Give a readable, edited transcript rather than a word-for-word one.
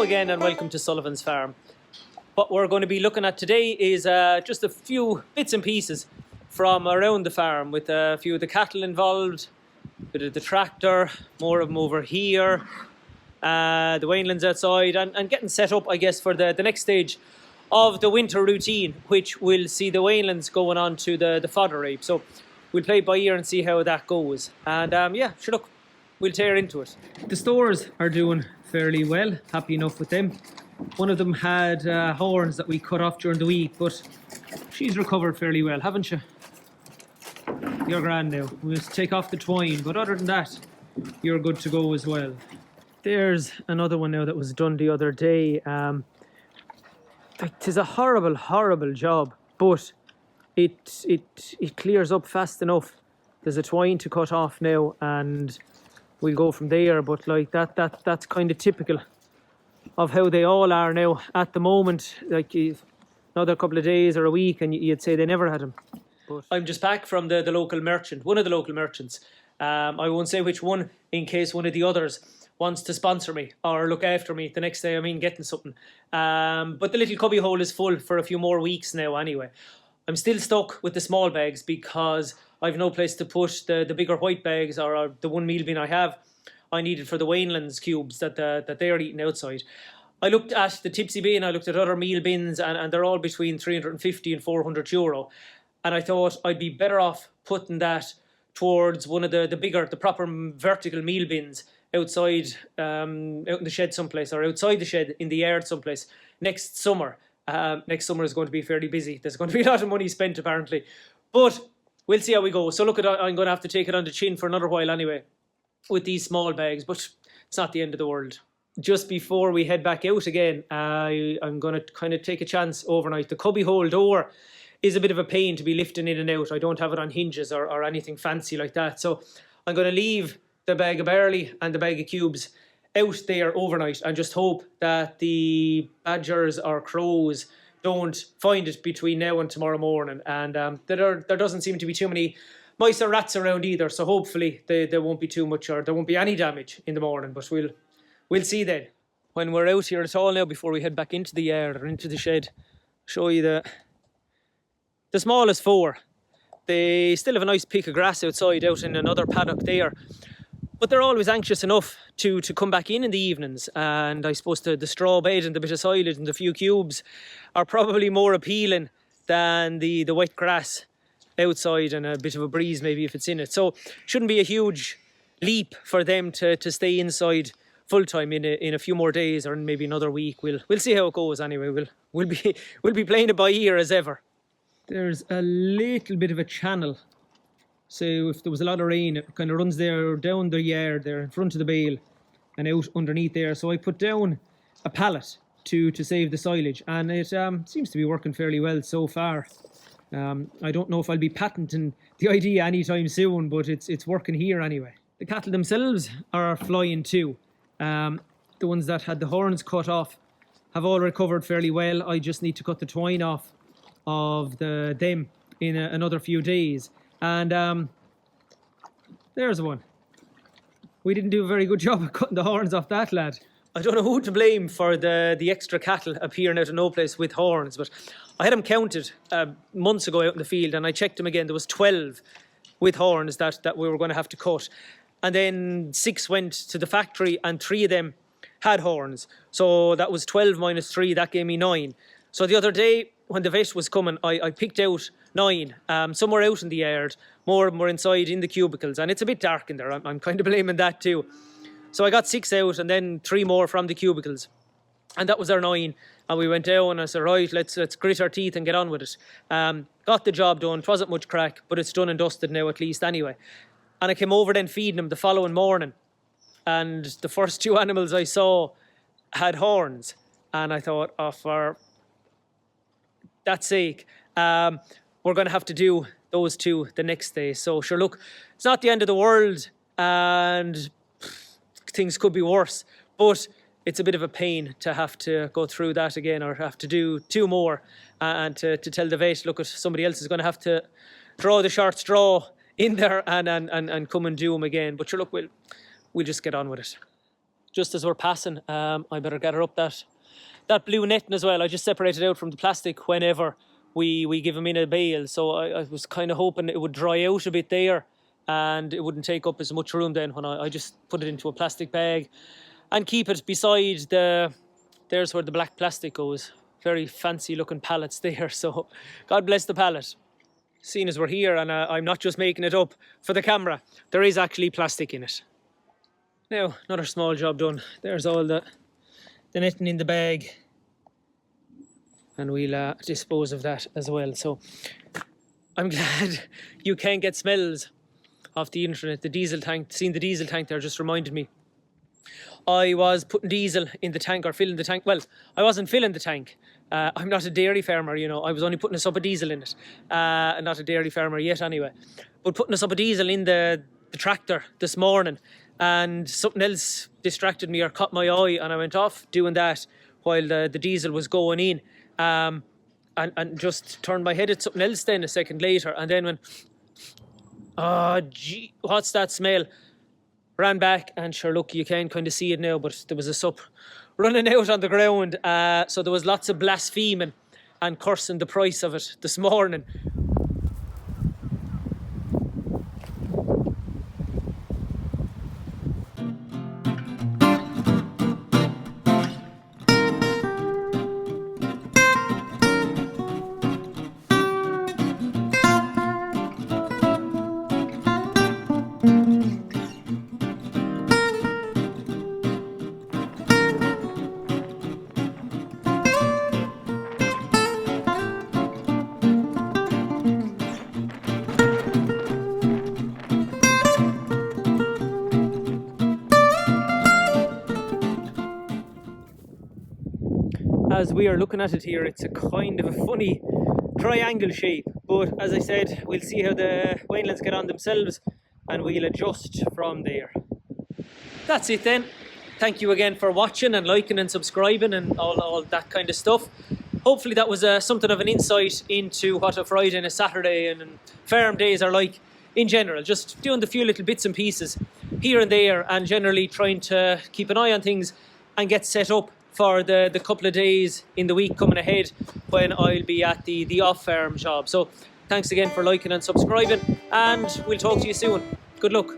again and welcome to Sullivan's Farm. What we're going to be looking at today is just a few bits and pieces from around the farm, with a few of the cattle involved, a bit of the tractor, more of them over here, the Wainlands outside, and getting set up, I guess, for the next stage of the winter routine, which will see the Wainlands going on to the fodder rape. So we'll play it by ear and see how that goes. And yeah, sure, look, we'll tear into it. The stores are doing fairly well, happy enough with them. One of them had horns that we cut off during the week, but she's recovered fairly well, haven't you? You're grand now. We'll just take off the twine, but other than that, you're good to go as well. There's another one now that was done the other day. It is a horrible job, but it clears up fast enough. There's a twine to cut off now, and we'll go from there. But like that's kind of typical of how they all are now at the moment. Like another couple of days or a week, and you'd say they never had them. But I'm just back from the local merchant, one of the local merchants. I won't say which one, in case one of the others wants to sponsor me or look after me the next day. I mean, getting something. But the little cubby hole is full for a few more weeks now anyway. I'm still stuck with the small bags because I've no place to put the bigger white bags or the one meal bin I needed for the Wainlands cubes that they are eating outside. I looked at the tipsy bin, I looked at other meal bins, and they're all between 350 and 400 euro. And I thought I'd be better off putting that towards one of the bigger, the proper vertical meal bins outside, out in the shed someplace, or outside the shed in the yard someplace next summer. Next summer is going to be fairly busy. There's going to be a lot of money spent apparently. But we'll see how we go. So look, I'm going to have to take it on the chin for another while anyway with these small bags, but it's not the end of the world. Just before we head back out again, I'm going to kind of take a chance overnight. The cubby hole door is a bit of a pain to be lifting in and out. I don't have it on hinges or anything fancy like that. So I'm going to leave the bag of barley and the bag of cubes out there overnight and just hope that the badgers or crows don't find it between now and tomorrow morning. And there doesn't seem to be too many mice or rats around either. So hopefully there won't be too much, or there won't be any damage in the morning. But we'll see then. When we're out here at all now, before we head back into the yard or into the shed, show you the smallest four. They still have a nice pick of grass outside, out in another paddock there. But they're always anxious enough to come back in the evenings. And I suppose the straw bed and the bit of silage and the few cubes are probably more appealing than the wet grass outside and a bit of a breeze maybe if it's in it. So shouldn't be a huge leap for them to stay inside full time in a few more days, or maybe another week. We'll see how it goes anyway. We'll be playing it by ear as ever. There's a little bit of a channel, so if there was a lot of rain, it kind of runs there down the yard there in front of the bale and out underneath there. So I put down a pallet to save the silage, and it seems to be working fairly well so far. I don't know if I'll be patenting the idea anytime soon, but it's working here anyway. The cattle themselves are flying too. The ones that had the horns cut off have all recovered fairly well. I just need to cut the twine off of them in another few days. And there's one. We didn't do a very good job of cutting the horns off that lad. I don't know who to blame for the extra cattle appearing out of no place with horns, but I had them counted months ago out in the field, and I checked them again. There was 12 with horns that we were going to have to cut. And then 6 went to the factory, and 3 of them had horns. So that was 12 minus 3, that gave me 9. So the other day, when the vet was coming, I picked out 9. Some were out in the yard, more of them were inside in the cubicles, and it's a bit dark in there. I'm kind of blaming that too. So I got 6 out, and then 3 more from the cubicles. And that was our 9. And we went down, and I said, right, let's grit our teeth and get on with it. Got the job done. It wasn't much crack, but it's done and dusted now at least anyway. And I came over then feeding them the following morning. And the first 2 animals I saw had horns. And I thought, oh, for that's sake, we're going to have to do those 2 the next day. So sure, look, it's not the end of the world, and things could be worse, but it's a bit of a pain to have to go through that again, or have to do 2 more, and to tell the vet, look, somebody else is going to have to draw the short straw in there and come and do them again. But sure, look, we'll just get on with it. just as we're passing. I better gather up that blue netting as well. I just separated out from the plastic whenever we give them in a bale. So I was kind of hoping it would dry out a bit there and it wouldn't take up as much room then when I just put it into a plastic bag and keep it beside there's where the black plastic goes. Very fancy looking pallets there. So God bless the pallet. Seeing as we're here, and I'm not just making it up for the camera, there is actually plastic in it. Now, another small job done. There's all the netting in the bag, and we'll dispose of that as well. So I'm glad you can get smells off the internet. The diesel tank, seeing the diesel tank there just reminded me. I was putting diesel in the tank, or filling the tank. Well, I wasn't filling the tank. I'm not a dairy farmer, you know. I was only putting a sub of diesel in it. Not a dairy farmer yet anyway. But putting a sub of diesel in the tractor this morning, and something else distracted me or caught my eye, and I went off doing that while the diesel was going in. And just turned my head at something else then a second later, and then went, oh gee, what's that smell? Ran back, and sure, look, you can kind of see it now, but there was a sup running out on the ground. So there was lots of blaspheming and cursing the price of it this morning. As we are looking at it here, it's a kind of a funny triangle shape, but as I said, we'll see how the Winelands get on themselves and we'll adjust from there. That's it then. Thank you again for watching and liking and subscribing and all that kind of stuff. Hopefully that was something of an insight into what a Friday and a Saturday and farm days are like in general. Just doing the few little bits and pieces here and there, and generally trying to keep an eye on things and get set up for the couple of days in the week coming ahead when I'll be at the off-farm job. So thanks again for liking and subscribing, and we'll talk to you soon. Good luck.